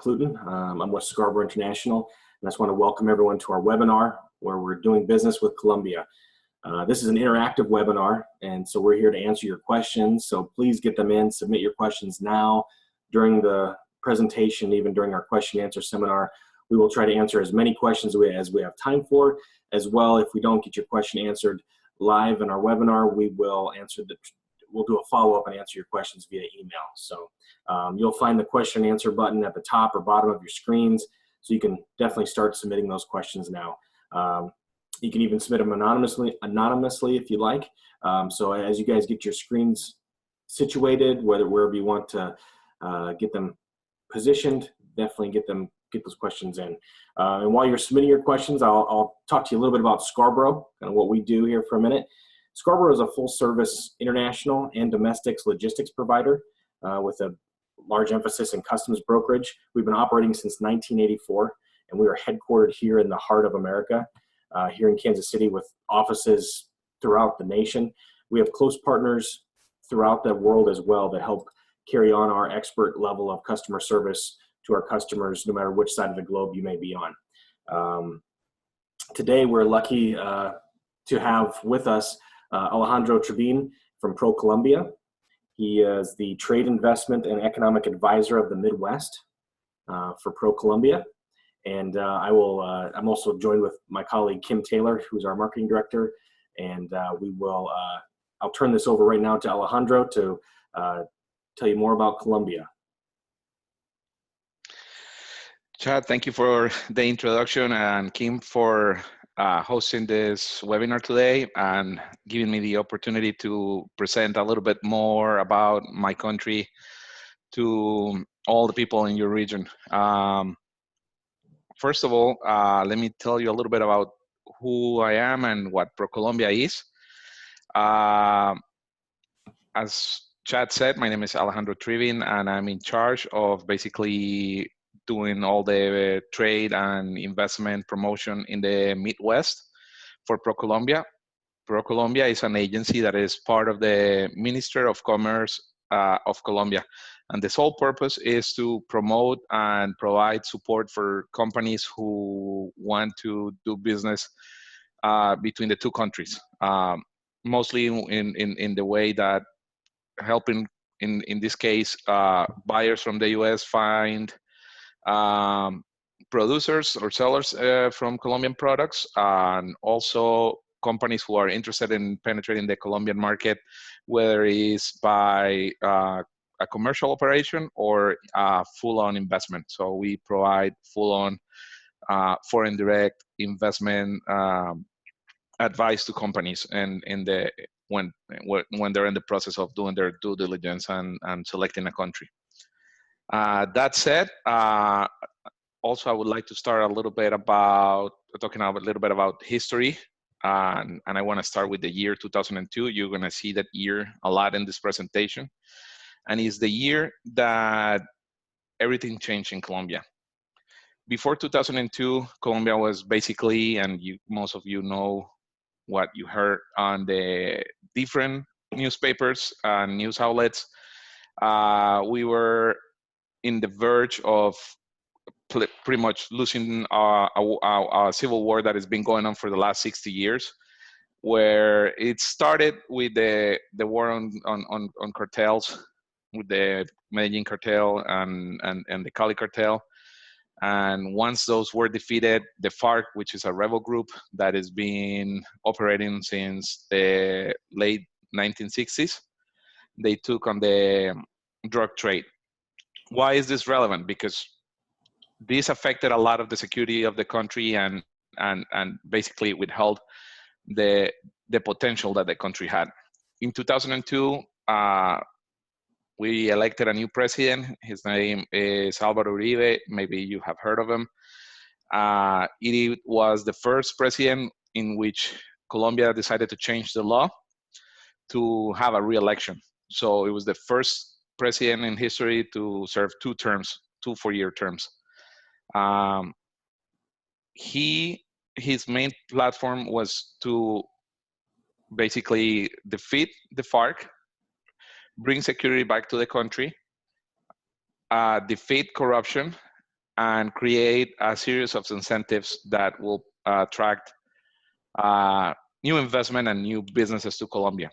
Cluton. I'm with Scarborough International, and I just want to welcome everyone to our webinar where we're doing business with Colombia. This is an interactive webinar, and so we're here to answer your questions. So please get them in, submit your questions now during the presentation, even during our question and answer seminar. We will try to answer as many questions as we have time for. As well, if we don't get your question answered live in our webinar, we will we'll do a follow-up and answer your questions via email. So you'll find the question and answer button at the top or bottom of your screens, so you can definitely start submitting those questions now. You can even submit them anonymously if you like. So as you guys get your screens situated, wherever you want to get them positioned, definitely get those questions in. And while you're submitting your questions, I'll talk to you a little bit about Scarborough and what we do here for a minute. Scarborough is a full-service international and domestic logistics provider with a large emphasis in customs brokerage. We've been operating since 1984, and we are headquartered here in the heart of America, here in Kansas City, with offices throughout the nation. We have close partners throughout the world as well that help carry on our expert level of customer service to our customers, no matter which side of the globe you may be on. Today, we're lucky to have with us Alejandro Trevin from ProColombia. He is the Trade, Investment, and Economic Advisor of the Midwest for ProColombia. And I'm also joined with my colleague, Kim Taylor, who's our Marketing Director. And I'll turn this over right now to Alejandro to tell you more about Colombia. Chad, thank you for the introduction, and Kim for hosting this webinar today and giving me the opportunity to present a little bit more about my country to all the people in your region. First of all, let me tell you a little bit about who I am and what ProColombia is. As Chad said, my name is Alejandro Trevin, and I'm in charge of basically doing all the trade and investment promotion in the Midwest for ProColombia. ProColombia is an agency that is part of the Minister of Commerce of Colombia. And the sole purpose is to promote and provide support for companies who want to do business between the two countries. Mostly in the way that helping, in this case, buyers from the US find producers or sellers from Colombian products, and also companies who are interested in penetrating the Colombian market, whether it's by a commercial operation or full-on investment. So we provide full-on foreign direct investment advice to companies and when they're in the process of doing their due diligence and selecting a country. That said, also I would like to start a little bit about talking a little bit about history, and I want to start with the year 2002. You're going to see that year a lot in this presentation, and it's the year that everything changed in Colombia. Before 2002, Colombia was basically, and most of you know what you heard on the different newspapers and news outlets, we were in the verge of pretty much losing a civil war that has been going on for the last 60 years, where it started with the war on cartels, with the Medellin cartel and the Cali cartel. And once those were defeated, the FARC, which is a rebel group that has been operating since the late 1960s, they took on the drug trade. Why is this relevant? Because this affected a lot of the security of the country and basically withheld the potential that the country had. In 2002, we elected a new president. His name is Álvaro Uribe. Maybe you have heard of him. It was the first president in which Colombia decided to change the law to have a re-election. So it was the first president in history to serve 2 terms, 2 4-year terms. His main platform was to basically defeat the FARC, bring security back to the country, defeat corruption, and create a series of incentives that will attract new investment and new businesses to Colombia.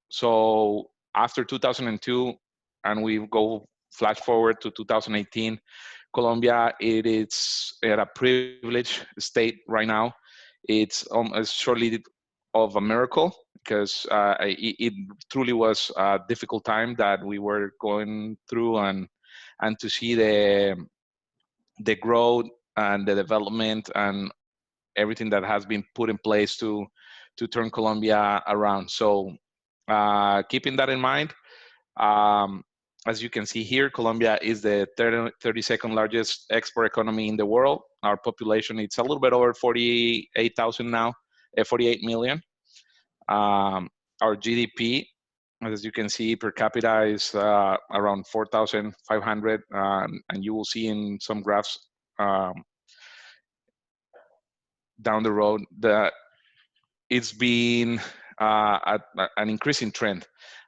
So after 2002, and we go flash forward to 2018, Colombia, it is at a privileged state right now. It's surely of a miracle, because it truly was a difficult time that we were going through, and to see the growth and the development and everything that has been put in place to turn Colombia around. So keeping that in mind, um, as you can see here, Colombia is the 32nd largest export economy in the world. Our population, it's a little bit over 48,000 now, 48 million. Our GDP, as you can see, per capita is around 4,500, and you will see in some graphs down the road that it's been an increasing trend.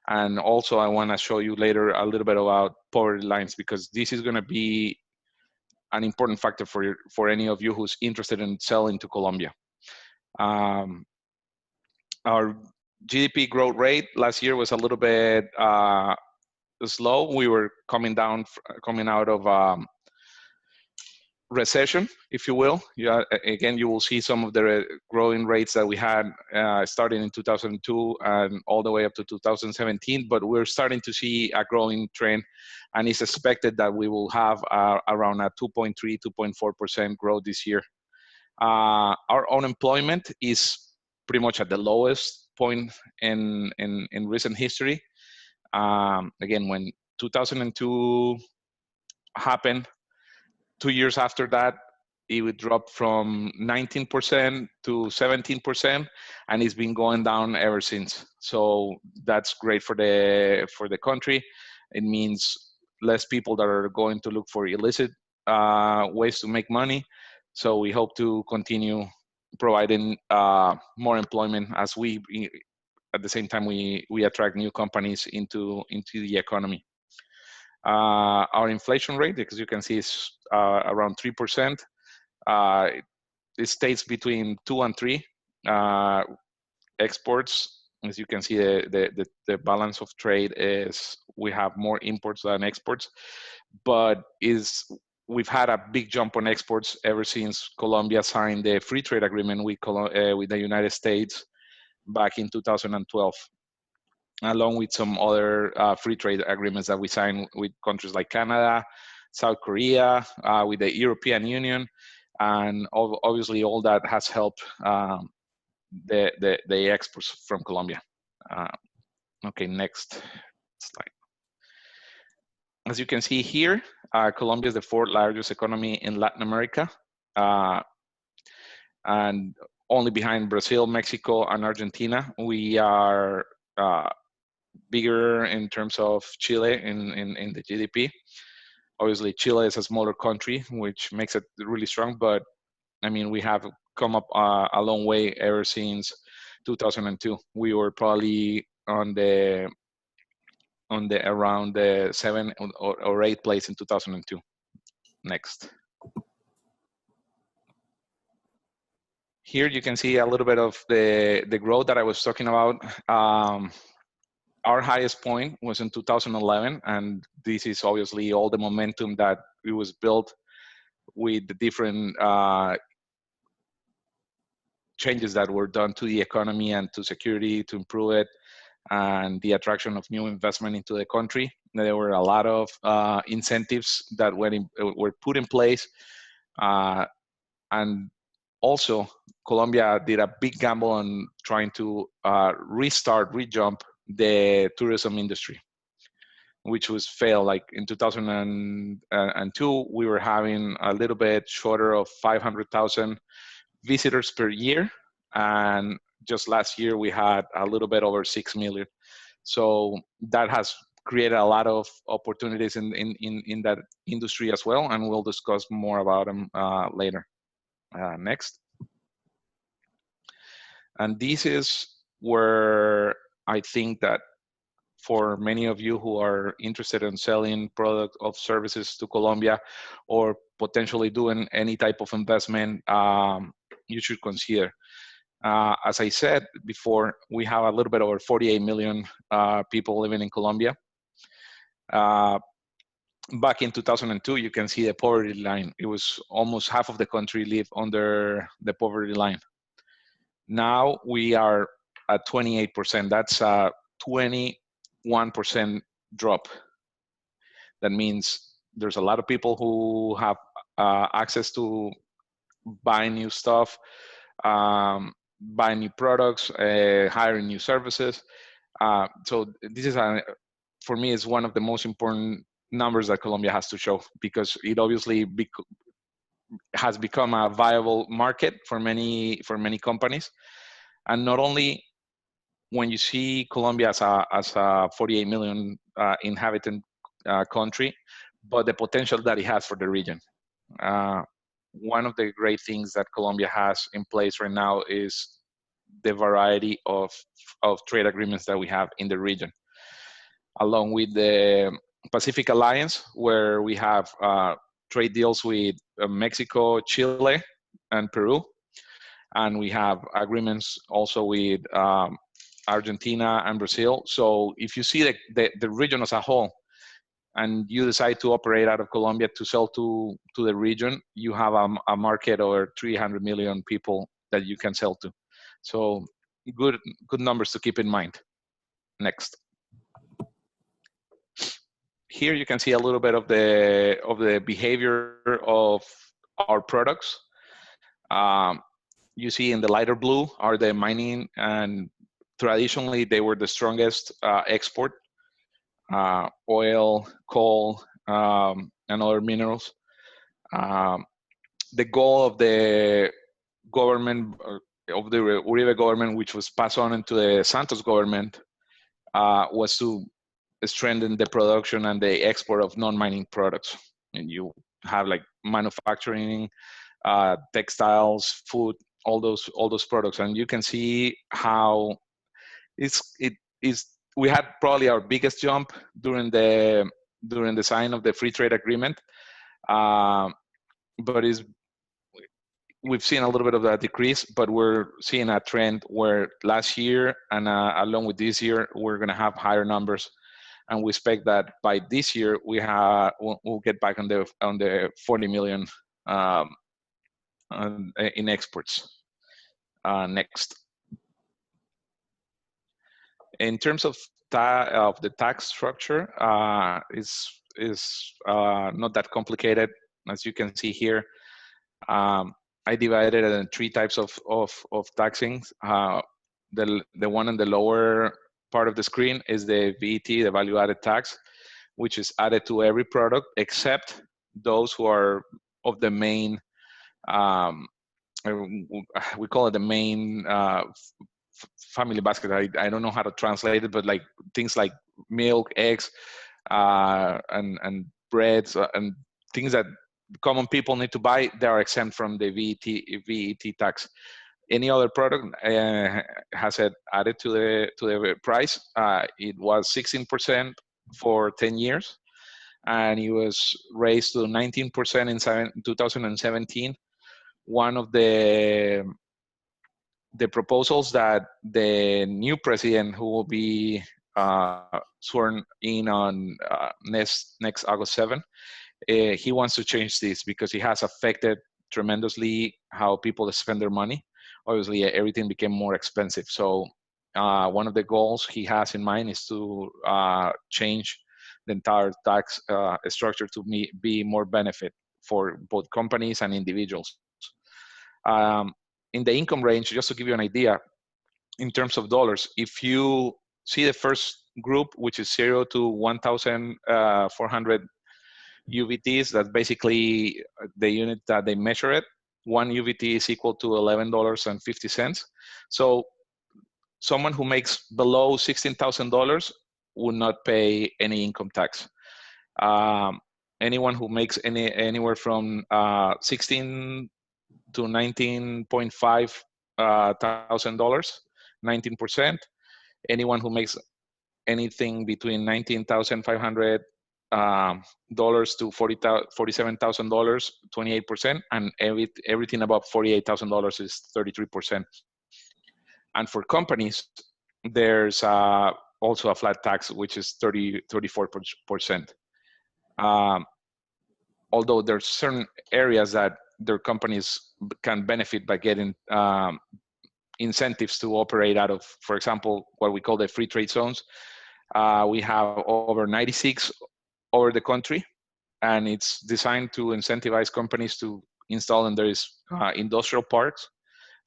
And also, I want to show you later a little bit about poverty lines, because this is going to be an important factor for any of you who's interested in selling to Colombia. Our GDP growth rate last year was a little bit slow. We were coming out of recession, if you will. Yeah, again, you will see some of the growing rates that we had starting in 2002 and all the way up to 2017, but we're starting to see a growing trend, and it's expected that we will have around a 2.3, 2.4% growth this year. Our unemployment is pretty much at the lowest point in recent history. Again, when 2002 happened, 2 years after that, it would drop from 19% to 17%, and it's been going down ever since. So that's great for the country. It means less people that are going to look for illicit ways to make money. So we hope to continue providing more employment as we, at the same time, we attract new companies into the economy. Our inflation rate, as you can see, is around 3%. It stays between 2 and 3. Exports, as you can see, the balance of trade is we have more imports than exports, but we've had a big jump on exports ever since Colombia signed the free trade agreement with the United States back in 2012. Along with some other free trade agreements that we signed with countries like Canada, South Korea, with the European Union, and obviously all that has helped the exports from Colombia. Okay, next slide. As you can see here, Colombia is the 4th largest economy in Latin America, and only behind Brazil, Mexico, and Argentina. We are bigger in terms of Chile in the GDP. Obviously, Chile is a smaller country, which makes it really strong. But I mean, we have come up a long way ever since 2002. We were probably on the around the 7th or 8th place in 2002. Next. Here you can see a little bit of the growth that I was talking about. Our highest point was in 2011, and this is obviously all the momentum that it was built with the different changes that were done to the economy and to security to improve it, and the attraction of new investment into the country. There were a lot of incentives that were put in place, and also Colombia did a big gamble on trying to rejump the tourism industry, which was failed. Like in 2002, we were having a little bit shorter of 500,000 visitors per year, and just last year we had a little bit over 6 million. So that has created a lot of opportunities in that industry as well, and we'll discuss more about them later. Next. And this is where I think that for many of you who are interested in selling products or services to Colombia, or potentially doing any type of investment, you should consider. As I said before, we have a little bit over 48 million people living in Colombia. Back in 2002, you can see the poverty line. It was almost half of the country lived under the poverty line. Now we are at 28%. That's a 21% drop. That means there's a lot of people who have access to buy new stuff, buy new products, hiring new services. So this is, for me, is one of the most important numbers that Colombia has to show, because it obviously has become a viable market for many companies. And not only when you see Colombia as a 48 million inhabitant country, but the potential that it has for the region. One of the great things that Colombia has in place right now is the variety of trade agreements that we have in the region, along with the Pacific Alliance, where we have trade deals with Mexico, Chile, and Peru. And we have agreements also with Argentina and Brazil. So if you see the region as a whole, and you decide to operate out of Colombia to sell to the region, you have a market over 300 million people that you can sell to. So good numbers to keep in mind. Next. Here you can see a little bit of the behavior of our products. You see in the lighter blue are the mining, and traditionally they were the strongest export. Oil, coal, and other minerals. The goal of the government, of the Uribe government, which was passed on into the Santos government, was to strengthen the production and the export of non-mining products. And you have like manufacturing, textiles, food, all those products, and you can see how we had probably our biggest jump during the sign of the free trade agreement, but we've seen a little bit of that decrease, but we're seeing a trend where last year and along with this year, we're going to have higher numbers, and we expect that by this year we'll get back on the 40 million in exports. Next. In terms of the tax structure, is not that complicated. As you can see here, I divided it in 3 types of taxing. The one in the lower part of the screen is the VAT, the value added tax, which is added to every product except those who are of the main, we call it the main family basket. I don't know how to translate it, but like things like milk, eggs, and breads, and things that common people need to buy, they are exempt from the VAT tax. Any other product has it added to the price. It was 16% for 10 years, and it was raised to 19% in 2017. One of the proposals that the new president, who will be sworn in on next August 7, he wants to change this because it has affected tremendously how people spend their money. Obviously, everything became more expensive. So one of the goals he has in mind is to change the entire tax structure to be more benefit for both companies and individuals. In the income range, just to give you an idea, in terms of dollars, if you see the first group, which is 0 to 1,400 UVTs, that's basically the unit that they measure it. One UVT is equal to $11.50. So someone who makes below $16,000 will not pay any income tax. Anyone who makes anywhere from 16 to $19.5 thousand, 19%. Anyone who makes anything between $19,500 to $47,000, 28%, and everything above $48,000 is 33%. And for companies, there's also a flat tax, which is 34%. Although there's certain areas that their companies can benefit by getting incentives to operate out of, for example, what we call the free trade zones. We have over 96 over the country, and it's designed to incentivize companies to install in these industrial parks.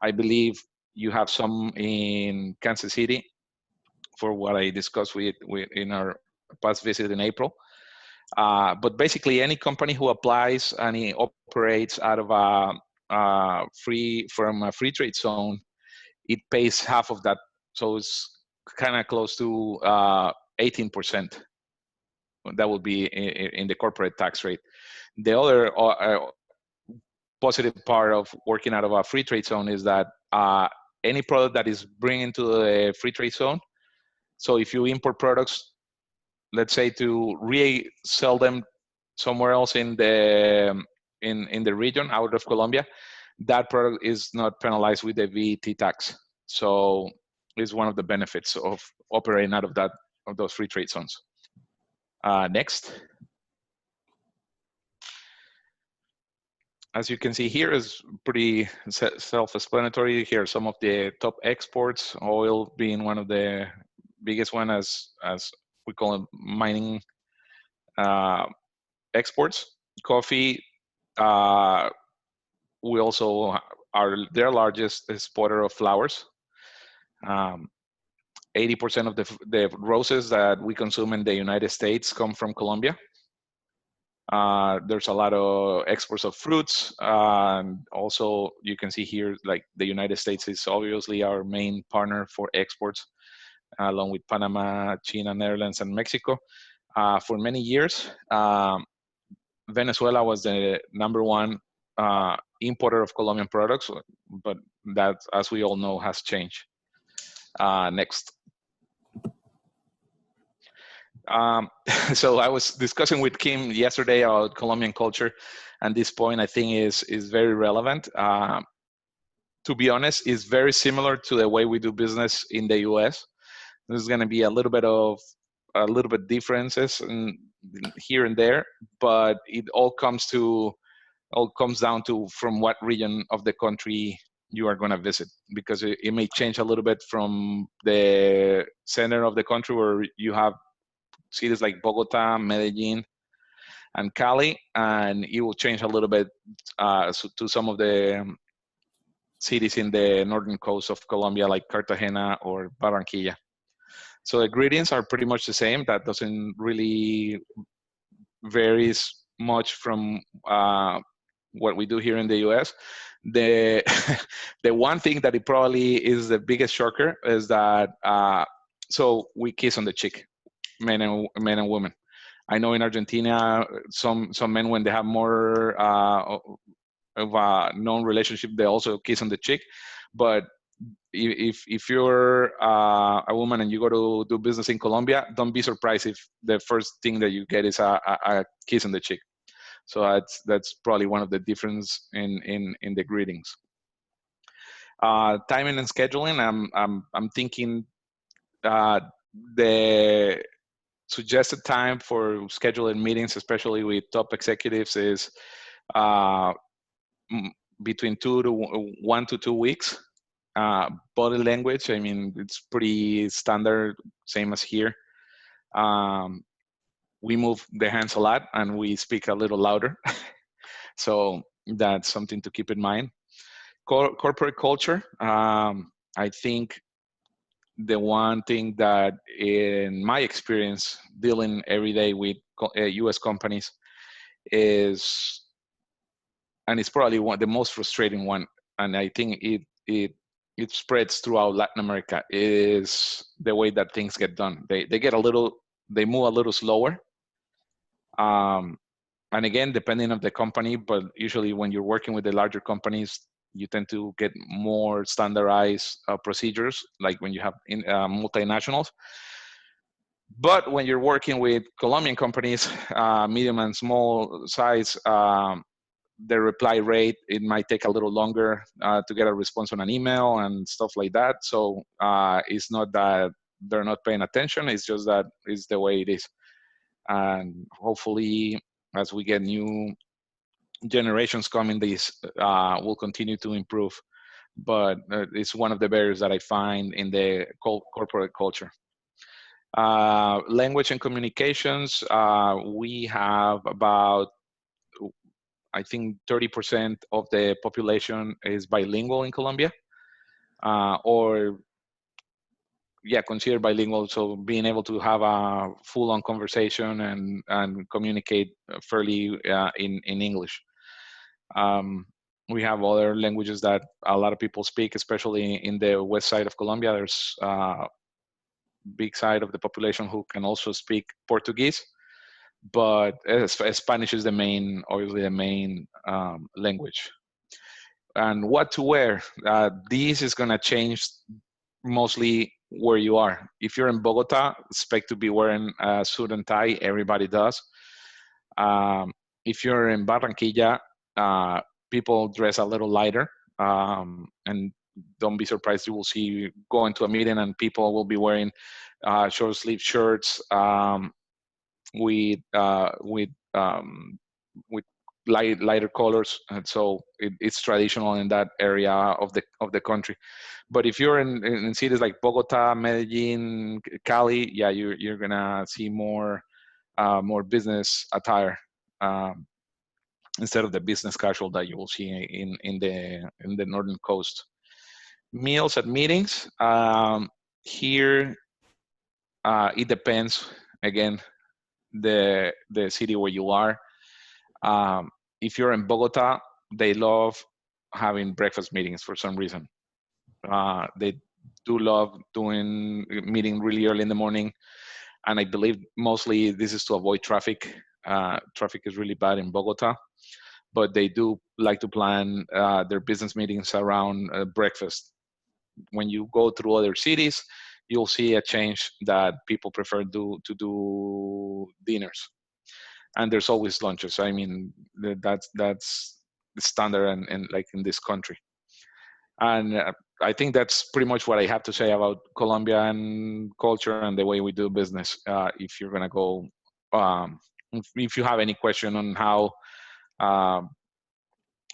I believe you have some in Kansas City for what I discussed with in our past visit in April. But basically, any company who applies and he operates out of a free trade zone, it pays half of that. So it's kind of close to 18%. That would be in the corporate tax rate. The other positive part of working out of a free trade zone is that any product that is bringing to the free trade zone, so if you import products, let's say to resell them somewhere else in the region out of Colombia, that product is not penalized with the VAT tax. So it's one of the benefits of operating out of those free trade zones. Next. As you can see here is pretty self-explanatory. Here are some of the top exports, oil being one of the biggest one as we call them mining exports. Coffee, we also are their largest exporter of flowers. 80% of the roses that we consume in the United States come from Colombia. There's a lot of exports of fruits. And also, you can see here, like the United States is obviously our main partner for exports, along with Panama, China, Netherlands, and Mexico. For many years, Venezuela was the #1 importer of Colombian products, but that, as we all know, has changed. Next. So I was discussing with Kim yesterday about Colombian culture, and this point I think is very relevant. To be honest, is very similar to the way we do business in the US. There's going to be a little bit differences here and there, but it all comes down to from what region of the country you are going to visit, because it may change a little bit from the center of the country where you have cities like Bogota, Medellin, and Cali, and it will change a little bit to some of the cities in the northern coast of Colombia, like Cartagena or Barranquilla. So the ingredients are pretty much the same. That doesn't really varies much from what we do here in the US. The one thing that it probably is the biggest shocker is that so we kiss on the cheek, men and women. I know in Argentina, some men, when they have more of a known relationship, they also kiss on the cheek. But if you're a woman and you go to do business in Colombia, don't be surprised if the first thing that you get is a kiss on the cheek. So that's probably one of the difference in the greetings. Timing and scheduling. I'm thinking the suggested time for scheduling meetings, especially with top executives, is between 1 to 2 weeks. Body language, I mean, it's pretty standard, same as here. We move the hands a lot and we speak a little louder. So that's something to keep in mind. Corporate culture. I think the one thing that in my experience dealing every day with US companies is, and it's probably the most frustrating one, and I think it spreads throughout Latin America, is the way that things get done. They move a little slower. And again, depending on the company, but usually when you're working with the larger companies, you tend to get more standardized procedures, like when you have multinationals. But when you're working with Colombian companies, medium and small size, the reply rate, it might take a little longer to get a response on an email and stuff like that. So it's not that they're not paying attention, it's just that it's the way it is. And hopefully, as we get new generations coming, this will continue to improve. But it's one of the barriers that I find in the corporate culture. Language and communications, we have about, I think 30% of the population is bilingual in Colombia, or yeah, considered bilingual. So being able to have a full-on conversation and communicate fairly in English. We have other languages that a lot of people speak, especially in the west side of Colombia. There's a big side of the population who can also speak Portuguese, but Spanish is the main, obviously the main language. And what to wear, this is going to change mostly where you are. If you're in Bogota, expect to be wearing a suit and tie. Everybody does. If you're in Barranquilla, people dress a little lighter, and don't be surprised, you will see going to a meeting and people will be wearing short sleeve shirts with lighter colors, and so it's traditional in that area of the country. But if you're in cities like Bogota, Medellin, Cali, yeah, you're gonna see more business attire, instead of the business casual that you will see in the northern coast. Meals at meetings, here it depends, again, the city where you are. If you're in Bogota, they love having breakfast meetings for some reason. They do love doing meeting really early in the morning, and I believe mostly this is to avoid traffic. Traffic is really bad in Bogota, but they do like to plan their business meetings around breakfast. When you go through other cities, you'll see a change that people prefer to do dinners, and there's always lunches. I mean, that's the standard and like in this country. And I think that's pretty much what I have to say about Colombian culture and the way we do business. If you're gonna go, if you have any question on how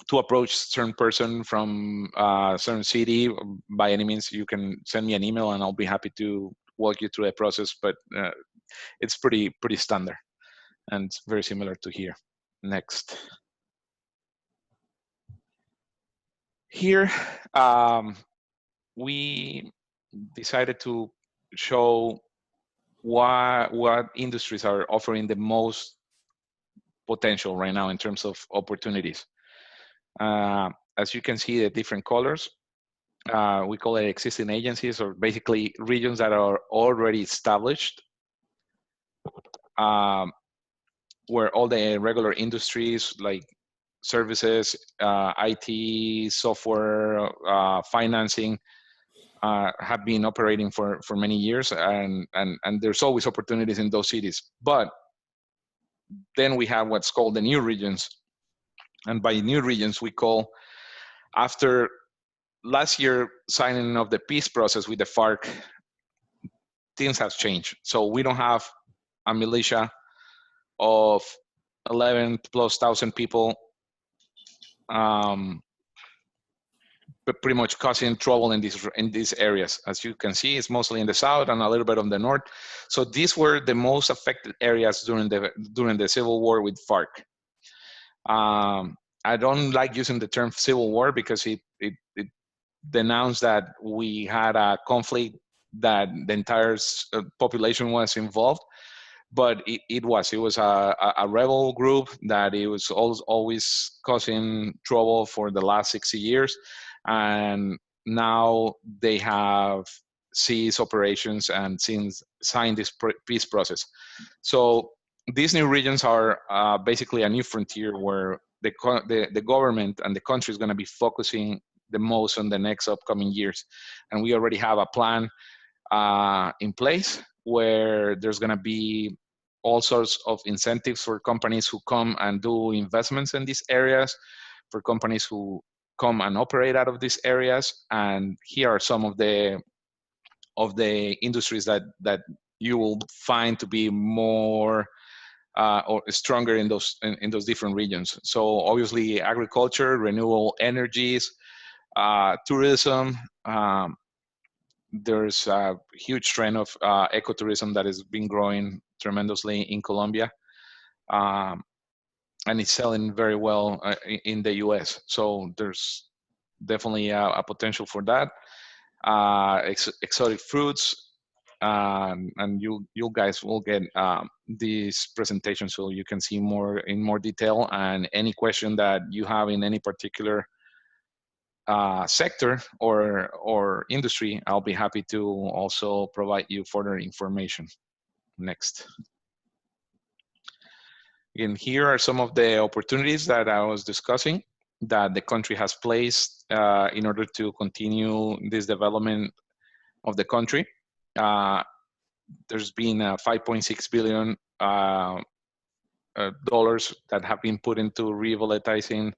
to approach certain person from a certain city, by any means, you can send me an email and I'll be happy to walk you through the process. But it's pretty standard and very similar to here. Next. Here, we decided to show what industries are offering the most potential right now in terms of opportunities. As you can see, the different colors, we call it existing agencies, or basically regions that are already established, where all the regular industries like services, IT, software, financing, have been operating for many years, and there's always opportunities in those cities. But then we have what's called the new regions. And by new regions, we call, after last year signing of the peace process with the FARC, things have changed. So we don't have a militia of 11,000+ people, but pretty much causing trouble in these areas. As you can see, it's mostly in the south and a little bit on the north. So these were the most affected areas during the civil war with FARC. I don't like using the term civil war because it denounced that we had a conflict that the entire population was involved. But it was a rebel group that it was always causing trouble for the last 60 years. And now they have ceased operations and since signed this peace process. So these new regions are basically a new frontier where the government and the country is going to be focusing the most on the next upcoming years. And we already have a plan in place. where there's going to be all sorts of incentives for companies who come and do investments in these areas, for companies who come and operate out of these areas. And here are some of the industries that you will find to be more or stronger in those different regions. So obviously agriculture, renewable energies, tourism. There's a huge trend of ecotourism that has been growing tremendously in Colombia, and it's selling very well in the US. So there's definitely a potential for that. Exotic fruits, and you guys will get this presentation so you can see more in more detail, and any question that you have in any particular sector or industry, I'll be happy to also provide you further information. Next. Again, here are some of the opportunities that I was discussing that the country has placed in order to continue this development of the country. There's been $5.6 billion dollars that have been put into revitalizing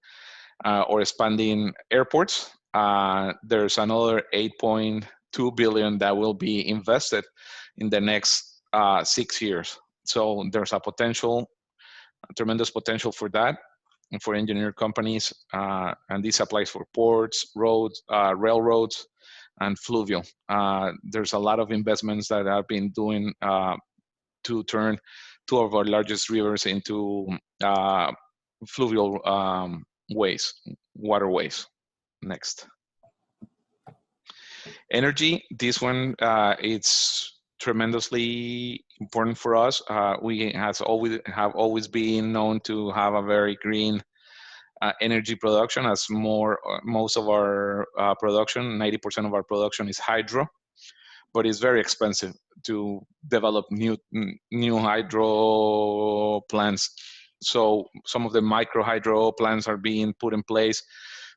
or expanding airports. There's another 8.2 billion that will be invested in the next 6 years. So there's a tremendous potential for that, and for engineer companies, and this applies for ports, roads, railroads, and fluvial. There's a lot of investments that have been doing to turn two of our largest rivers into fluvial waterways. Next. Energy, this one, it's tremendously important for us. We have always been known to have a very green energy production, as most of our production, 90% of our production is hydro, but it's very expensive to develop new hydro plants. So some of the micro hydro plants are being put in place,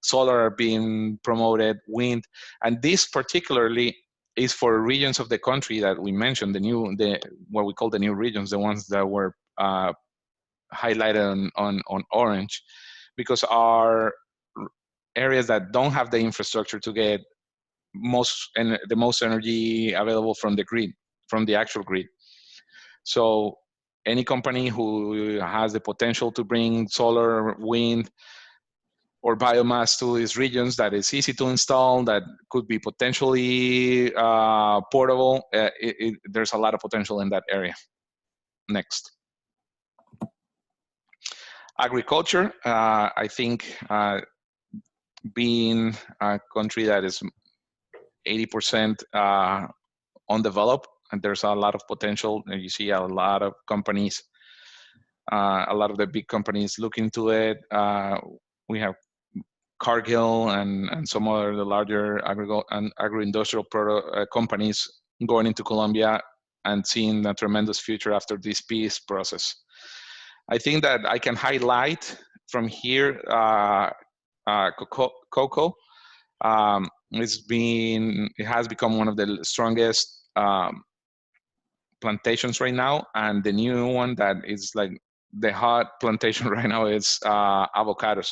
solar are being promoted, wind, and this particularly is for regions of the country that we mentioned, what we call the new regions, the ones that were highlighted on orange, because our areas that don't have the infrastructure to get the most energy available from the grid, from the actual grid. So any company who has the potential to bring solar, wind, or biomass to these regions that is easy to install, that could be potentially portable, there's a lot of potential in that area. Next. Agriculture, I think being a country that is 80% undeveloped, and there's a lot of potential, and you see a lot of companies, a lot of the big companies look into it. We have Cargill and some other the larger agro-industrial companies going into Colombia and seeing a tremendous future after this peace process. I think that I can highlight from here cocoa. It has become one of the strongest plantations right now, and the new one that is like the hot plantation right now is avocados.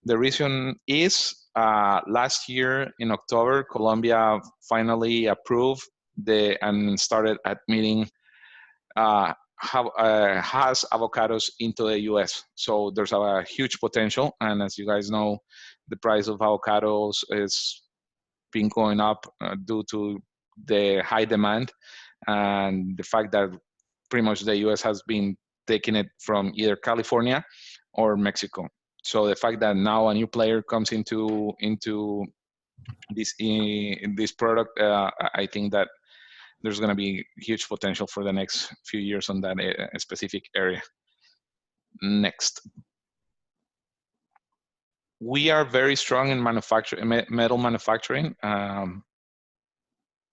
The reason is last year in October, Colombia finally approved and started admitting has avocados into the US. So there's a huge potential, and as you guys know, the price of avocados is been going up due to the high demand and the fact that pretty much the US has been taking it from either California or Mexico. So the fact that now a new player comes into this product, I think that there's going to be huge potential for the next few years on that specific area. Next. We are very strong in metal manufacturing.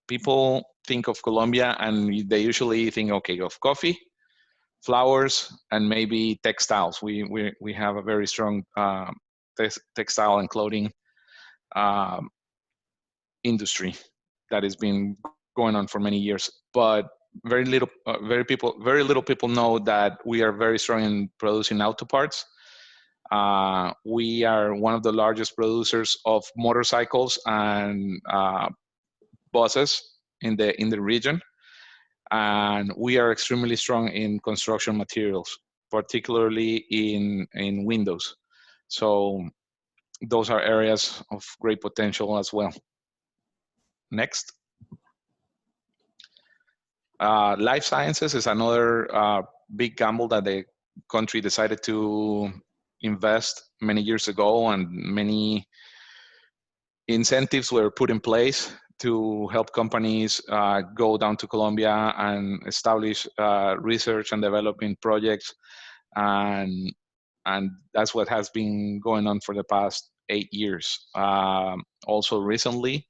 People think of Colombia and they usually think, okay, of coffee, flowers, and maybe textiles. We have a very strong textile and clothing industry that has been going on for many years. But very little people know that we are very strong in producing auto parts. We are one of the largest producers of motorcycles and buses in the region, and we are extremely strong in construction materials, particularly in windows. So those are areas of great potential as well. Next. Life sciences is another big gamble that the country decided to invest many years ago, and many incentives were put in place to help companies go down to Colombia and establish research and development projects, and that's what has been going on for the past 8 years. Also recently,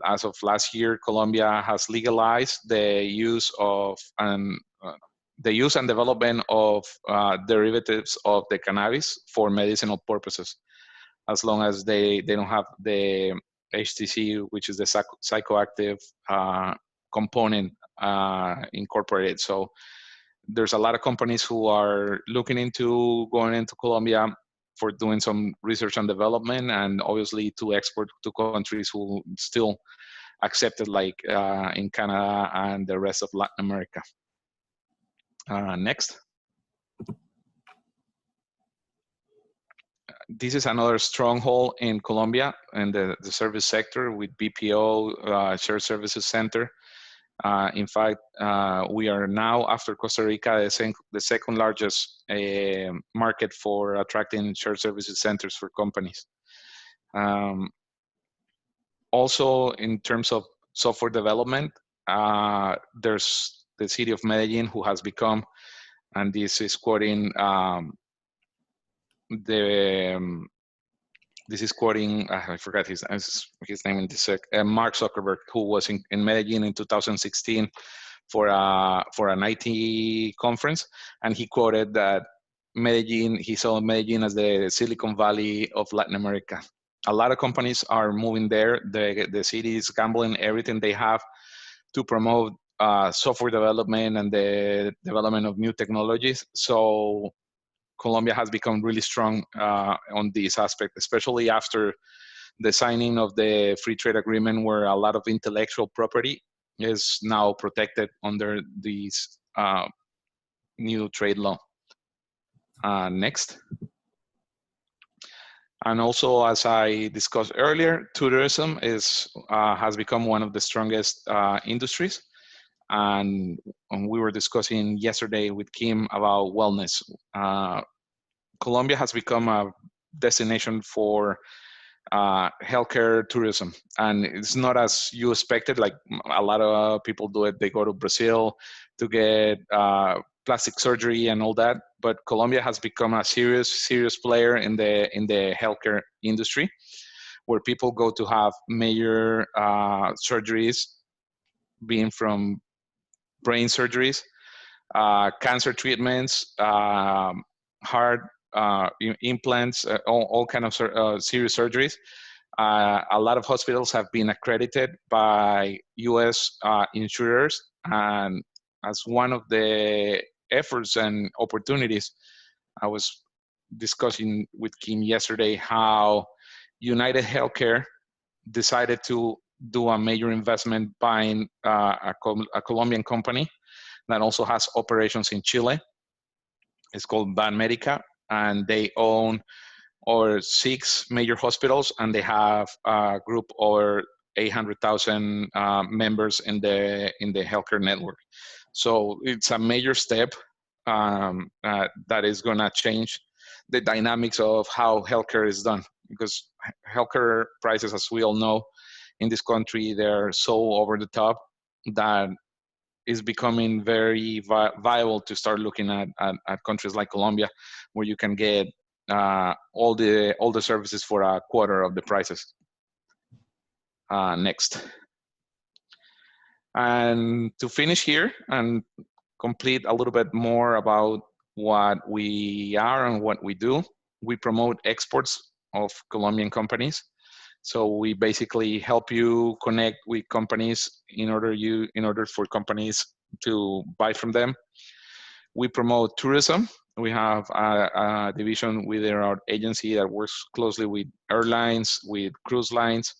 as of last year, Colombia has legalized the use and development of derivatives of the cannabis for medicinal purposes, as long as they don't have the HTC, which is the psychoactive component incorporated. So there's a lot of companies who are looking into going into Colombia for doing some research and development, and obviously to export to countries who still accept it, like in Canada and the rest of Latin America. Next. This is another stronghold in Colombia in the service sector with BPO, Shared Services Center. In fact, we are now, after Costa Rica, the second largest market for attracting shared services centers for companies. Also, in terms of software development, there's the city of Medellin, who has become, and this is quoting this is quoting, I forgot his name in this sec, Mark Zuckerberg, who was in Medellin in 2016 for an IT conference, and he quoted that he saw Medellin as the Silicon Valley of Latin America. A lot of companies are moving there. The city is gambling everything they have to promote software development and the development of new technologies. So Colombia has become really strong on this aspect, especially after the signing of the free trade agreement, where a lot of intellectual property is now protected under these new trade law. Next. And also, as I discussed earlier, tourism has become one of the strongest industries. And we were discussing yesterday with Kim about wellness. Colombia has become a destination for healthcare tourism, and it's not as you expected. Like a lot of people do it, they go to Brazil to get plastic surgery and all that. But Colombia has become a serious player in the healthcare industry, where people go to have major surgeries, being from brain surgeries, cancer treatments, heart implants, all kind of serious surgeries. A lot of hospitals have been accredited by U.S. insurers, and as one of the efforts and opportunities, I was discussing with Kim yesterday how United Healthcare decided to do a major investment buying a Colombian company that also has operations in Chile. It's called Banmedica, and they own over 6 major hospitals, and they have a group over 800,000 members in the healthcare network. So it's a major step that is going to change the dynamics of how healthcare is done, because healthcare prices, as we all know, in this country, they're so over the top that is becoming very viable to start looking at countries like Colombia, where you can get all the services for a quarter of the prices. Next. And to finish here and complete a little bit more about what we are and what we do, we promote exports of Colombian companies. So we basically help you connect with companies in order for companies to buy from them. We promote tourism. We have a division within our agency that works closely with airlines, with cruise lines,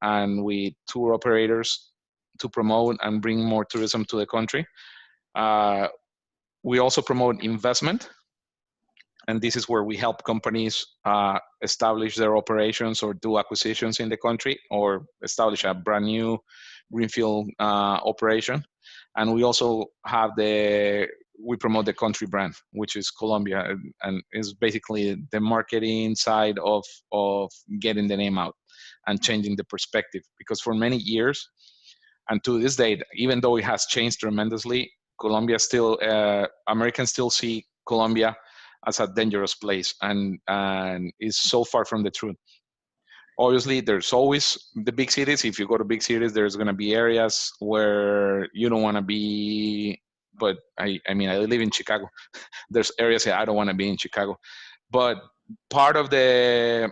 and with tour operators to promote and bring more tourism to the country. We also promote investment, and this is where we help companies establish their operations or do acquisitions in the country or establish a brand new greenfield operation. And we also have we promote the country brand, which is Colombia, and is basically the marketing side of getting the name out and changing the perspective. Because for many years, and to this day, even though it has changed tremendously, Colombia still, Americans still see Colombia as a dangerous place, and is so far from the truth. Obviously, there's always the big cities. If you go to big cities, there's going to be areas where you don't want to be. But I mean, I live in Chicago. There's areas that I don't want to be in Chicago. But part of the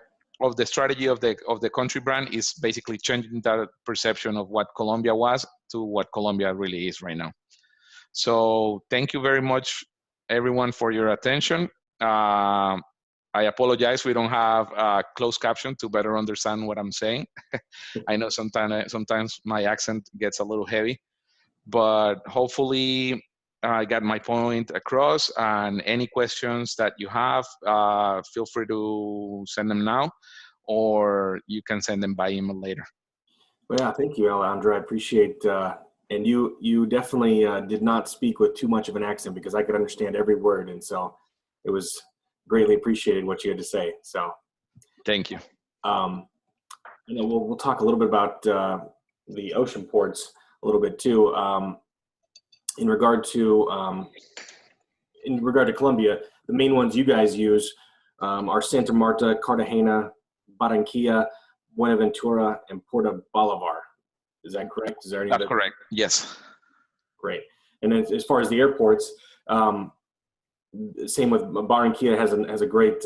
strategy of the country brand is basically changing that perception of what Colombia was to what Colombia really is right now. So thank you very much, everyone, for your attention. I apologize we don't have a closed caption to better understand what I'm saying. I know sometimes my accent gets a little heavy, but hopefully I got my point across. And any questions that you have, feel free to send them now, or you can send them by email later. Well, yeah, thank you, Alejandro. I appreciate, and you definitely did not speak with too much of an accent, because I could understand every word, and so it was greatly appreciated what you had to say. So, thank you. We'll talk a little bit about the ocean ports a little bit too. In regard to Colombia, the main ones you guys use are Santa Marta, Cartagena, Barranquilla, Buenaventura, and Puerto Bolivar. Is that correct? Is there any That's other? Correct. Yes. Great. And then as far as the airports, same with Barranquilla has a great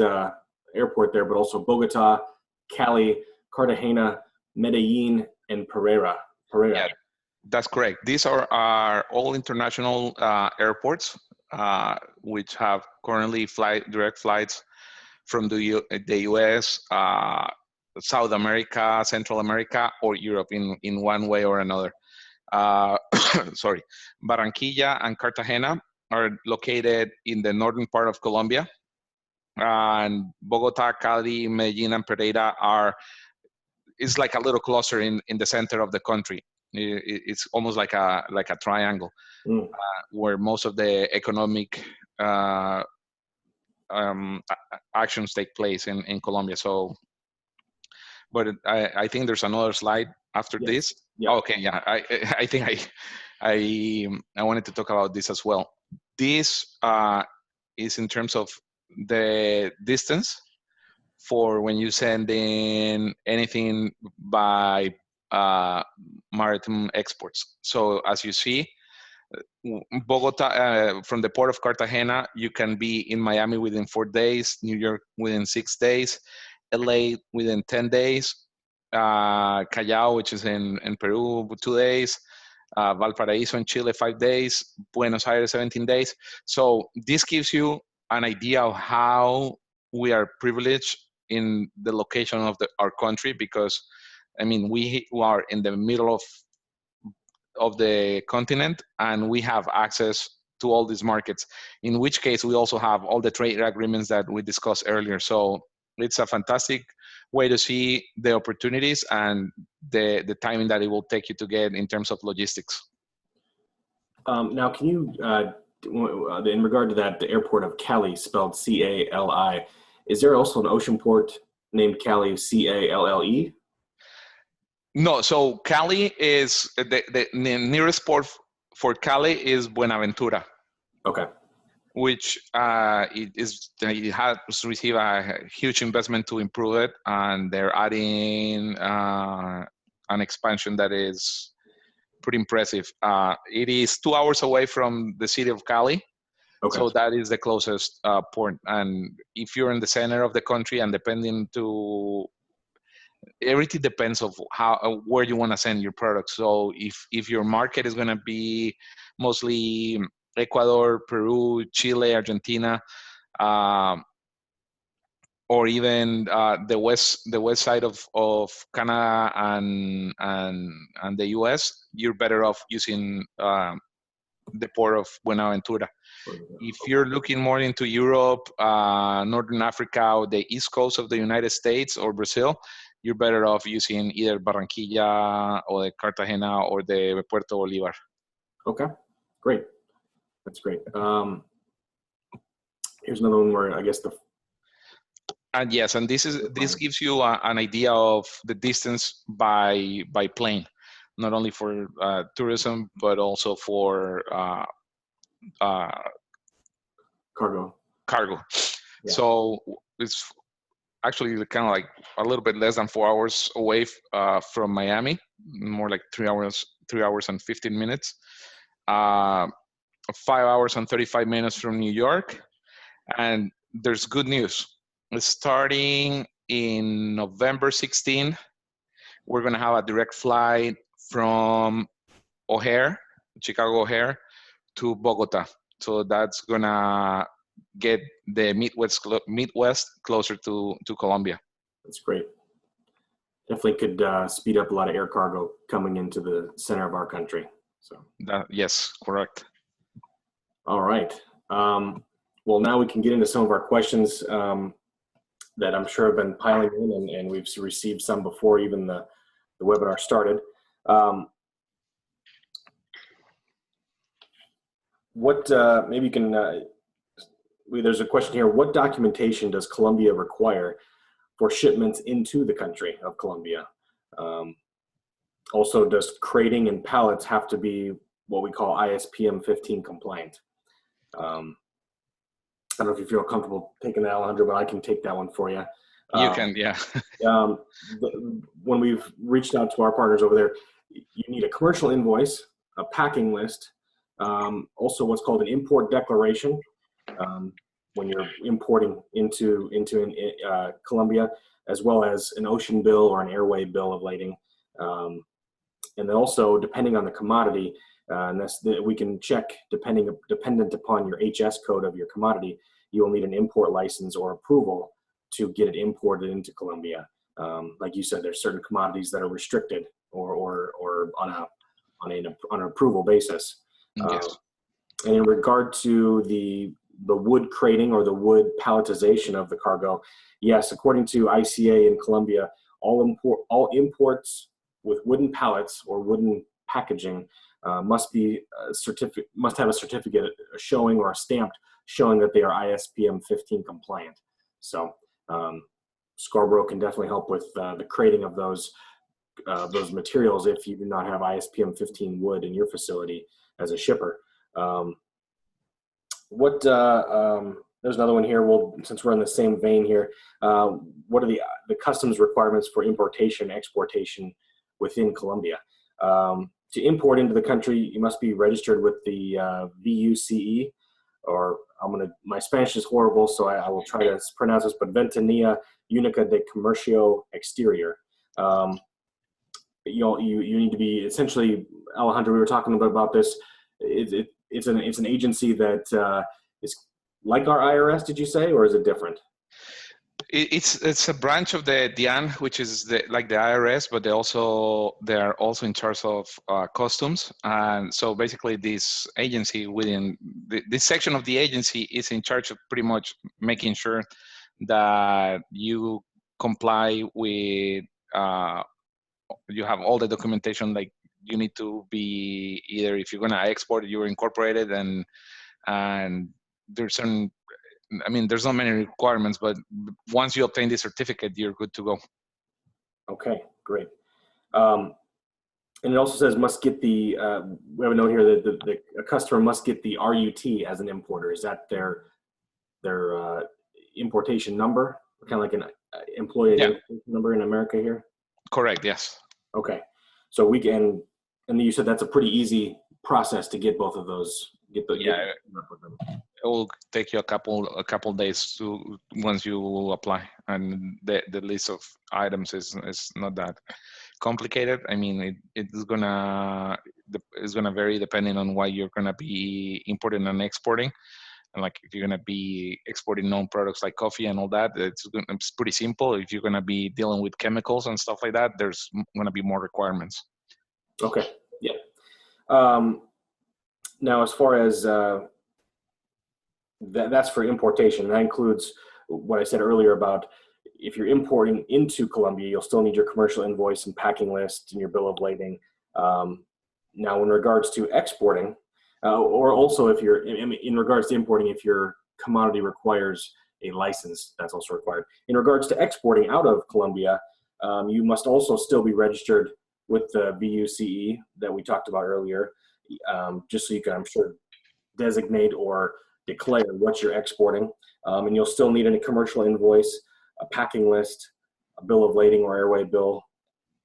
airport there, but also Bogota, Cali, Cartagena, Medellin, and Pereira. Yeah, that's correct. These are all international airports, which have currently direct flights from the US, South America, Central America, or Europe in one way or another. Sorry, Barranquilla and Cartagena are located in the northern part of Colombia, and Bogota, Cali, Medellin, and Pereira is like a little cluster in the center of the country. It's almost like a triangle, where most of the economic actions take place in Colombia. So, but I think there's another slide after this. Yeah. Okay, yeah. I think I wanted to talk about this as well. This is in terms of the distance for when you send in anything by maritime exports. So as you see, Bogota, from the port of Cartagena, you can be in Miami within 4 days, New York within 6 days, LA within 10 days, Callao, which is in Peru, 2 days, Valparaiso in Chile, 5 days, Buenos Aires, 17 days. So this gives you an idea of how we are privileged in the location of our country, because I mean, we are in the middle of the continent, and we have access to all these markets, in which case we also have all the trade agreements that we discussed earlier. So it's a fantastic way to see the opportunities and the timing that it will take you to get in terms of logistics. Now, can you, in regard to that, the airport of Cali, spelled C-A-L-I, is there also an ocean port named Cali, C-A-L-L-E? No, so Cali is, the nearest port for Cali is Buenaventura. Okay. Which it has received a huge investment to improve it, and they're adding an expansion that is pretty impressive. It is 2 hours away from the city of Cali. Okay. So that is the closest port. And if you're in the center of the country, and depending to everything depends of how where you want to send your product. So if your market is going to be mostly Ecuador, Peru, Chile, Argentina, um, or even the west side of Canada and the US, you're better off using the port of Buenaventura. If you're looking more into Europe, Northern Africa, or the east coast of the United States or Brazil, you're better off using either Barranquilla or the Cartagena or the Puerto Bolívar. Okay, great. That's great. Here's another one where I guess And yes, and this gives you an idea of the distance by plane, not only for tourism but also for cargo. Yeah. So it's actually kind of like a little bit less than 4 hours away from Miami, more like 3 hours and 15 minutes. 5 hours and 35 minutes from New York. And there's good news. Starting in November 16, we're going to have a direct flight from O'Hare, Chicago O'Hare, to Bogota. So that's going to get the Midwest closer to Colombia. That's great. Definitely could speed up a lot of air cargo coming into the center of our country. So yes, correct. All right. Well, now we can get into some of our questions that I'm sure have been piling in, and we've received some before even the webinar started. Maybe you can, there's a question here. What documentation does Colombia require for shipments into the country of Colombia? Also, does crating and pallets have to be what we call ISPM 15 compliant? I don't know if you feel comfortable taking that, Alejandro, but I can take that one for you. You can, yeah. When we've reached out to our partners over there, you need a commercial invoice, a packing list, also what's called an import declaration when you're importing into Colombia, as well as an ocean bill or an airway bill of lading. And then also, depending on the commodity, and we can check dependent upon your HS code of your commodity, you will need an import license or approval to get it imported into Colombia. Like you said, there's certain commodities that are restricted or on an approval basis. Yes. And in regard to the wood crating or the wood palletization of the cargo, yes, according to ICA in Colombia, all imports with wooden pallets or wooden packaging must have a certificate showing or a stamp showing that they are ISPM 15 compliant. So Scarborough can definitely help with the crating of those materials if you do not have ISPM 15 wood in your facility as a shipper. There's another one here. Well, since we're in the same vein here, what are the customs requirements for importation, exportation within Colombia? To import into the country, you must be registered with the VUCE, or my Spanish is horrible, so I will try to pronounce this, but Ventanilla Única de Comercio Exterior. You need to be essentially, Alejandro, we were talking about this. It's an agency that is like our IRS, did you say, or is it different? It's a branch of the DIAN, which is like the IRS, but they are also in charge of customs. And so basically, this agency within this section of the agency is in charge of pretty much making sure that you comply with. You have all the documentation, like you need to be either, if you're going to export, you're incorporated, and there's certain. I mean, there's not many requirements, but once you obtain the certificate, you're good to go. Okay, great. And it also says must get we have a note here that a customer must get the RUT as an importer. Is that their importation number, kind of like an employee identification number in America here? Correct, yes. Okay, so we can, and you said that's a pretty easy process to get both of those. it will take you a couple days to once you apply, and the list of items is not that complicated. I mean, it's gonna vary depending on what you're gonna be importing and exporting. And like if you're gonna be exporting known products like coffee and all that, it's pretty simple. If you're gonna be dealing with chemicals and stuff like that, there's gonna be more requirements. Okay. Yeah. Now, as far as that's for importation. That includes what I said earlier about if you're importing into Colombia, you'll still need your commercial invoice and packing list and your bill of lading. Now, in regards to exporting, or also if you're in regards to importing, if your commodity requires a license, that's also required. In regards to exporting out of Colombia, you must also still be registered with the BUCE that we talked about earlier, just so you can, I'm sure, designate or declare what you're exporting. And you'll still need a commercial invoice, a packing list, a bill of lading or airway bill,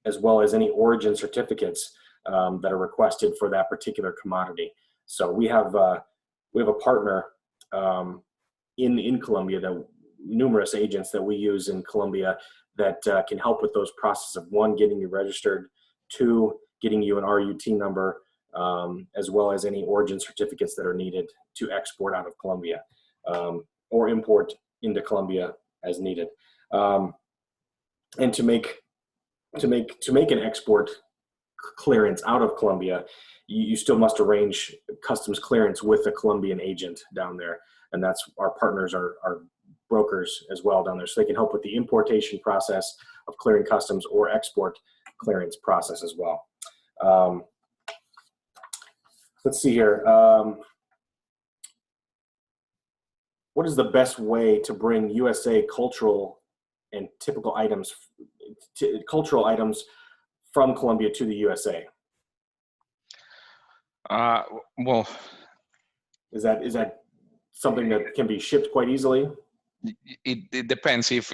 as well as any origin certificates that are requested for that particular commodity. So we have a partner in Colombia, that numerous agents that we use in Colombia that can help with those processes of, one, getting you registered, two, getting you an RUT number, as well as any origin certificates that are needed to export out of Colombia or import into Colombia as needed. And to make an export clearance out of Colombia, you still must arrange customs clearance with a Colombian agent down there, and that's our partners are brokers as well down there, so they can help with the importation process of clearing customs or export clearance process as well. Let's see here. What is the best way to bring USA cultural and typical items, cultural items from Colombia to the USA? Well, is that something that can be shipped quite easily? It depends. If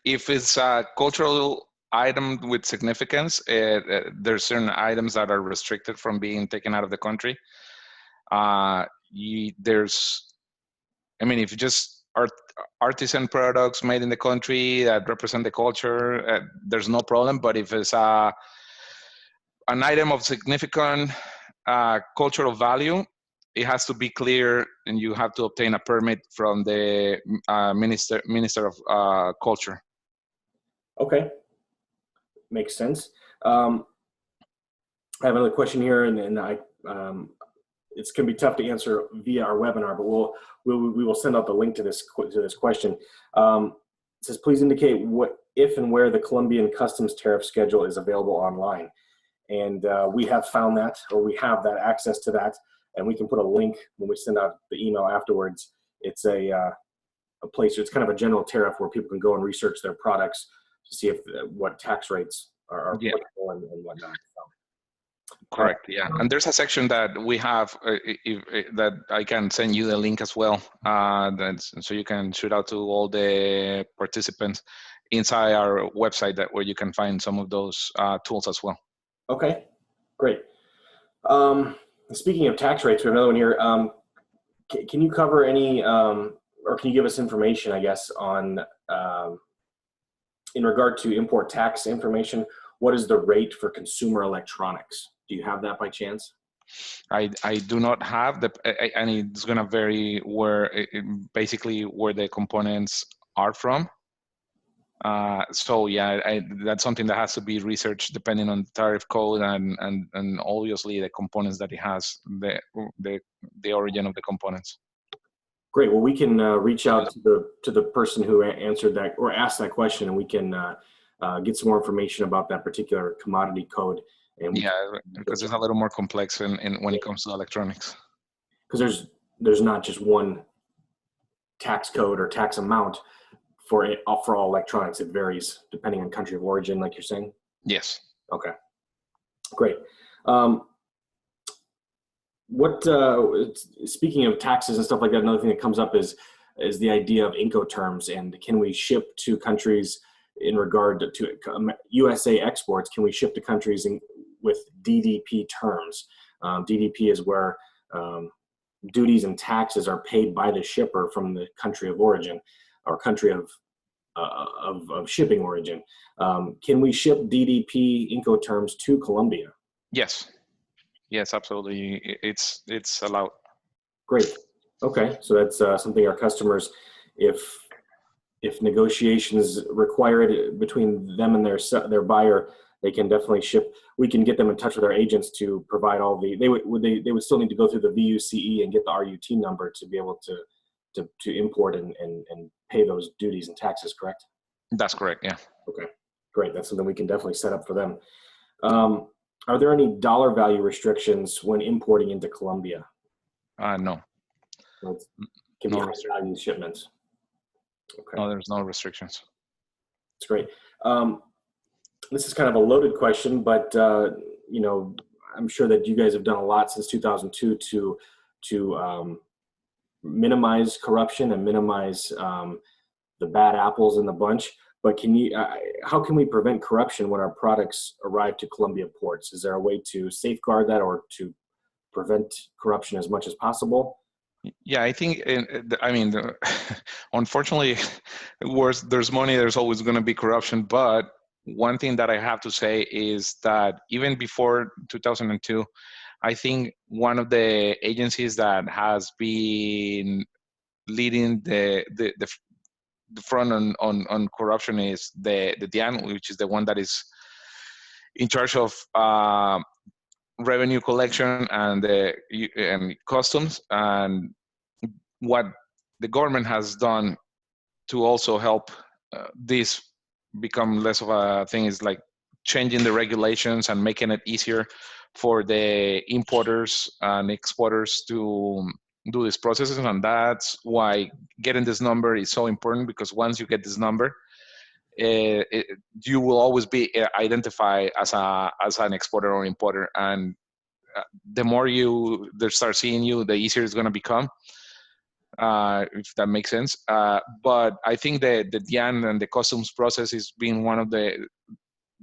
it's a cultural item with significance, there's certain items that are restricted from being taken out of the country. If just artisan products made in the country that represent the culture, there's no problem. But if it's an item of significant cultural value, it has to be clear, and you have to obtain a permit from the Minister of Culture. Okay, makes sense. I have another question here, and it's going to be tough to answer via our webinar, but we will send out the link to this question. It says, please indicate what, if and where the Colombian customs tariff schedule is available online. And we have found that, or we have that access to that, and we can put a link when we send out the email afterwards. It's a place, it's kind of a general tariff where people can go and research their products to see if what tax rates are applicable and whatnot. So. Correct. Yeah, and there's a section that we have that I can send you the link as well. So you can shoot out to all the participants inside our website where you can find some of those tools as well. Okay, great. Speaking of tax rates, we have another one here. Can you cover any, or can you give us information, I guess, on in regard to import tax information? What is the rate for consumer electronics? Do you have that by chance? I do not have and it's going to vary basically where the components are from. So yeah, that's something that has to be researched depending on the tariff code and obviously the components that it has, the origin of the components. Great. Well, we can reach out to the person who answered that or asked that question, and we can get some more information about that particular commodity code. And yeah, because it's a little more complex when it comes to electronics. Because there's not just one tax code or tax amount for all electronics. It varies depending on country of origin, like you're saying? Yes. Okay, great. Speaking of taxes and stuff like that, another thing that comes up is the idea of Incoterms, and can we ship to countries in regard to USA exports? Can we ship to countries with DDP terms? DDP is where duties and taxes are paid by the shipper from the country of origin or country of shipping origin. Can we ship DDP Incoterms to Colombia? Yes. Yes, absolutely. It's allowed. Great. Okay, so that's something our customers, if negotiations require it between them and their buyer, they can definitely ship. We can get them in touch with our agents to provide all the. They would still need to go through the VUCE and get the RUT number to be able to import and pay those duties and taxes. Correct? That's correct. Yeah. Okay, great. That's something we can definitely set up for them. Are there any dollar value restrictions when importing into Colombia? No. Can be No high value shipments. Okay. No, there's no restrictions. That's great. This is kind of a loaded question, but you know, I'm sure that you guys have done a lot since 2002 to minimize corruption and minimize the bad apples in the bunch. But how can we prevent corruption when our products arrive to Colombia ports? Is there a way to safeguard that or to prevent corruption as much as possible? Yeah, I think, I mean, unfortunately, where there's money, there's always going to be corruption. But one thing that I have to say is that even before 2002, I think one of the agencies that has been leading the front on corruption is the DIAN, which is the one that is in charge of revenue collection and customs, and what the government has done to also help this become less of a thing is like changing the regulations and making it easier for the importers and exporters to do these processes. And that's why getting this number is so important, because once you get this number, you will always be identified as an exporter or importer. And the more they start seeing you, the easier it's going to become, if that makes sense. But I think the DIAN and the customs process is being one of the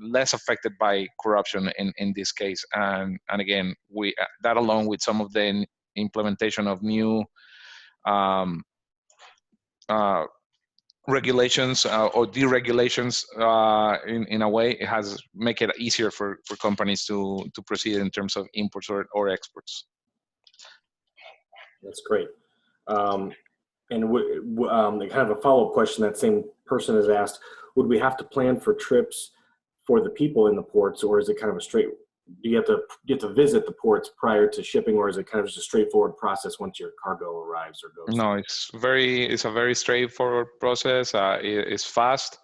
less affected by corruption in this case. And again, that along with some of the implementation of new regulations or deregulations in a way, it has make it easier for companies to proceed in terms of imports or exports. That's great. And kind of a follow-up question that same person has asked, would we have to plan for trips for the people in the ports, or is it kind of a straight, do you have to get to visit the ports prior to shipping, or is it kind of just a straightforward process once your cargo arrives or goes? No, it's a very straightforward process. It's fast.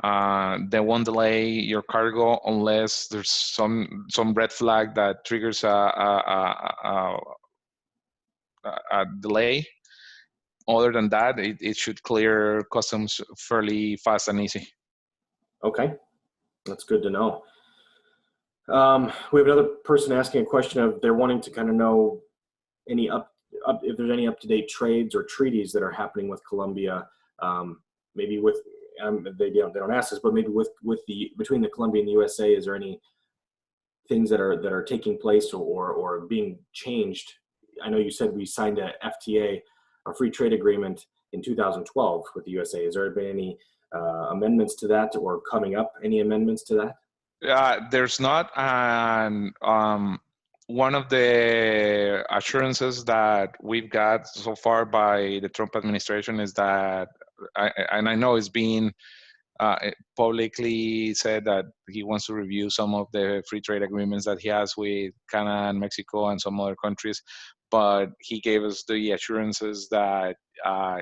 They won't delay your cargo unless there's some red flag that triggers a delay. Other than that, it should clear customs fairly fast and easy. Okay, that's good to know. We have another person asking a question of, they're wanting to kind of know if there's any up-to-date trades or treaties that are happening with Colombia, maybe with, they don't ask this, but maybe between the Colombia and the USA, is there any things that are taking place or being changed? I know you said we signed a FTA, a free trade agreement, in 2012 with the USA. Has there been any amendments to that, or coming up any amendments to that? There's not. One of the assurances that we've got so far by the Trump administration is that, and I know it's being publicly said, that he wants to review some of the free trade agreements that he has with Canada and Mexico and some other countries. But he gave us the assurances that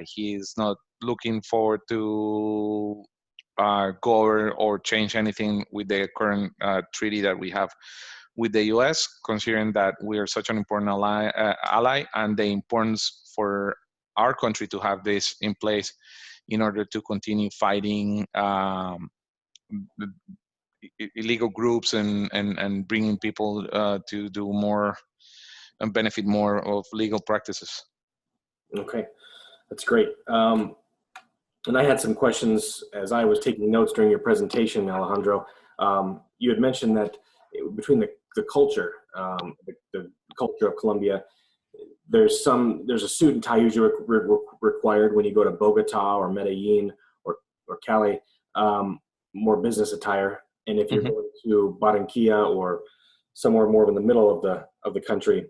he is not looking forward to go over or change anything with the current treaty that we have with the U.S., considering that we are such an important ally, and the importance for our country to have this in place in order to continue fighting illegal groups and bringing people to do more and benefit more of legal practices. Okay, that's great. And I had some questions as I was taking notes during your presentation, Alejandro. You had mentioned that between the culture, the culture of Colombia, there's a suit and tie usually required when you go to Bogota or Medellin or Cali, more business attire. And if you're Hmm. going to Barranquilla or somewhere more in the middle of the country,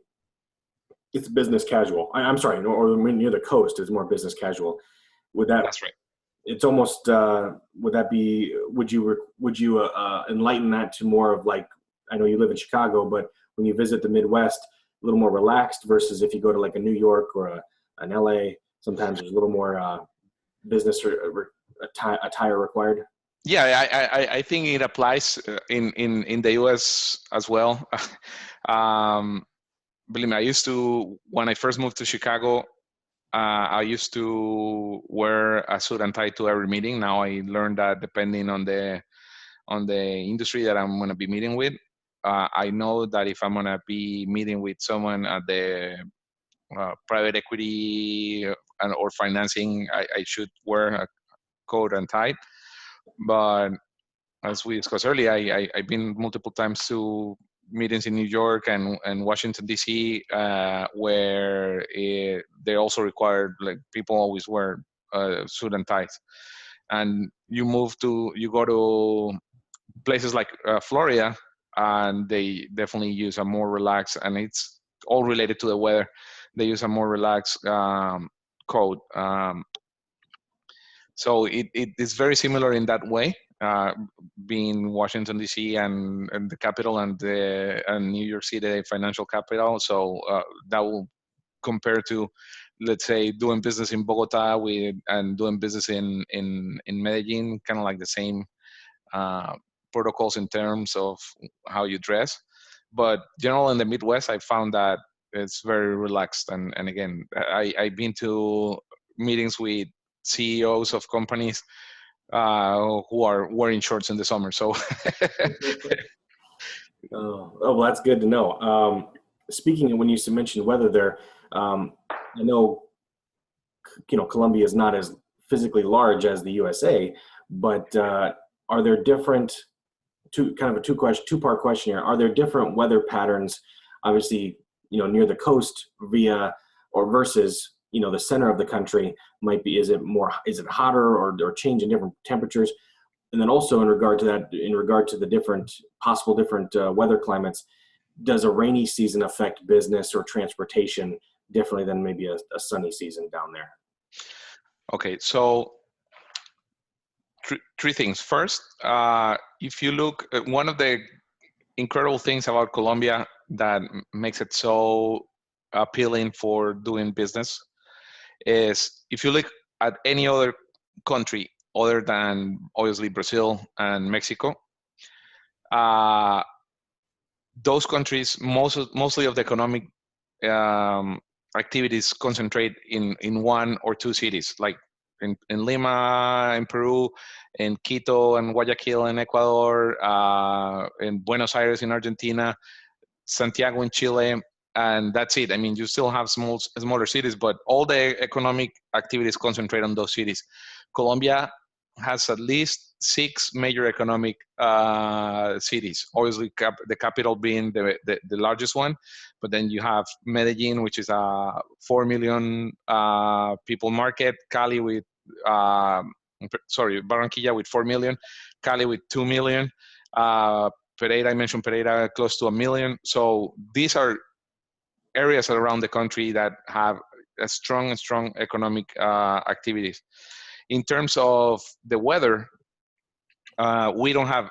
it's business casual. I'm sorry, or near the coast is more business casual. Would that That's right. it's almost would that be would you enlighten that to more of like, I know you live in Chicago, but when you visit the Midwest, a little more relaxed versus if you go to like a New York or an LA, sometimes there's a little more business or attire required. Yeah, I think it applies in the US as well. um, Believe me, I used to, when I first moved to Chicago, I used to wear a suit and tie to every meeting. Now I learned that depending on the industry that I'm going to be meeting with, I know that if I'm going to be meeting with someone at the private equity or financing, I should wear a coat and tie. But as we discussed earlier, I've been multiple times to meetings in New York and Washington D.C. Where they also require, like, people always wear suit and ties. And you go to places like Florida, and they definitely use a more relaxed, and it's all related to the weather. They use a more relaxed code. So it is very similar in that way, being Washington D.C. and the capital, and New York City, the financial capital. So that will compare to, let's say, doing business in Bogota and doing business in Medellin, kind of like the same uh, protocols in terms of how you dress. But general in the Midwest, I found that it's very relaxed. And again, I've been to meetings with CEOs of companies who are wearing shorts in the summer. So Well, that's good to know. Speaking of when you mentioned weather there, I know Colombia is not as physically large as the USA, but are there different kind of a two-part question here? Are there different weather patterns, obviously, near the coast via or versus the center of the country? Might be, is it hotter or change in different temperatures? And then also in regard to that, in regard to the possible different weather climates, does a rainy season affect business or transportation differently than maybe a sunny season down there? okay, so three things. First, if you look, one of the incredible things about Colombia that makes it so appealing for doing business is, if you look at any other country other than obviously Brazil and Mexico, uh, those countries, mostly of the economic um, activities concentrate in one or two cities, like in Lima in Peru, in Quito and Guayaquil in Ecuador, in Buenos Aires in Argentina, Santiago in Chile, and that's it. I mean, you still have smaller cities, but all the economic activities concentrate on those cities. Colombia has at least 6 major economic cities. Obviously, the capital being the largest one, but then you have Medellin, which is a 4 million people market. Cali with Barranquilla with 4 million, Cali with 2 million. Pereira, I mentioned Pereira, close to 1 million. So these are areas around the country that have a strong economic activities. In terms of the weather, we don't have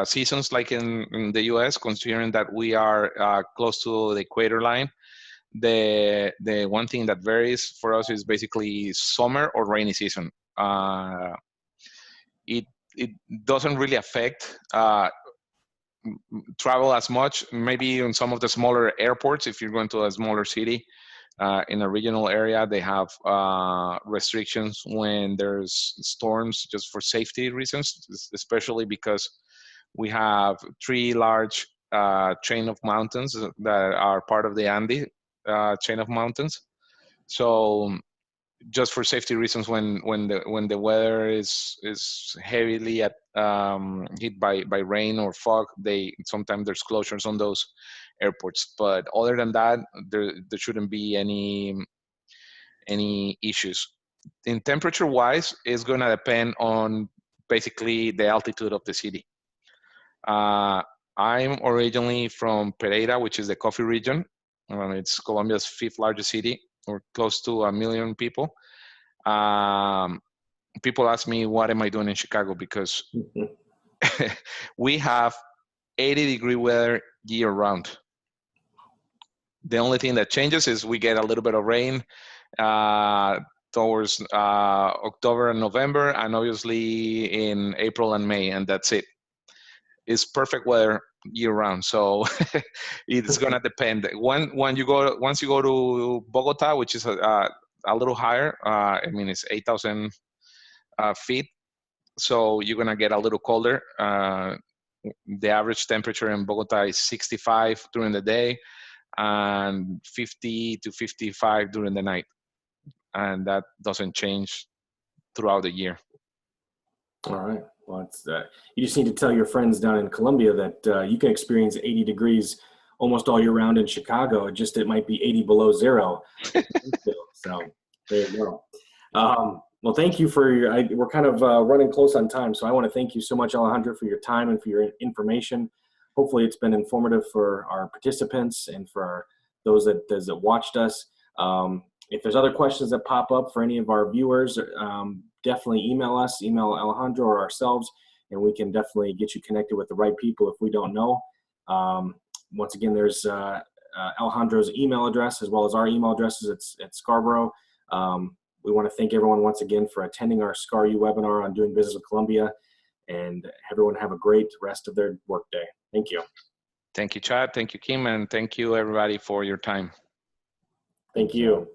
seasons like in the US, considering that we are close to the equator line. The one thing that varies for us is basically summer or rainy season. It it doesn't really affect travel as much. Maybe in some of the smaller airports, if you're going to a smaller city in a regional area, they have restrictions when there's storms, just for safety reasons, especially because we have 3 large chain of mountains that are part of the Andes chain of mountains. So just for safety reasons, when the weather is heavily hit by rain or fog, sometimes there's closures on those airports. But other than that, there shouldn't be any issues. In temperature wise, it's going to depend on basically the altitude of the city. I'm originally from Pereira, which is the coffee region. It's Colombia's 5th largest city, or close to 1 million people. People ask me, what am I doing in Chicago? Because we have 80-degree weather year round. The only thing that changes is we get a little bit of rain towards October and November, and obviously in April and May, and that's it. It's perfect weather year round. So it's gonna depend. Once you go to Bogota, which is a little higher, I mean, it's 8,000 feet. So you're gonna get a little colder. The average temperature in Bogota is 65 during the day and 50 to 55 during the night. And that doesn't change throughout the year. All right. Well, you just need to tell your friends down in Colombia that you can experience 80 degrees almost all year round in Chicago. It might be 80 below zero. So there you go. Well, thank you for we're kind of running close on time. So I want to thank you so much, Alejandro, for your time and for your information. Hopefully it's been informative for our participants and for those that watched us. If there's other questions that pop up for any of our viewers, definitely email us, email Alejandro or ourselves, and we can definitely get you connected with the right people if we don't know. Once again, there's Alejandro's email address as well as our email addresses at Scarborough. We want to thank everyone once again for attending our SCAR-U webinar on doing business with Colombia, and everyone have a great rest of their workday. Thank you. Thank you, Chad. Thank you, Kim, and thank you everybody for your time. Thank you.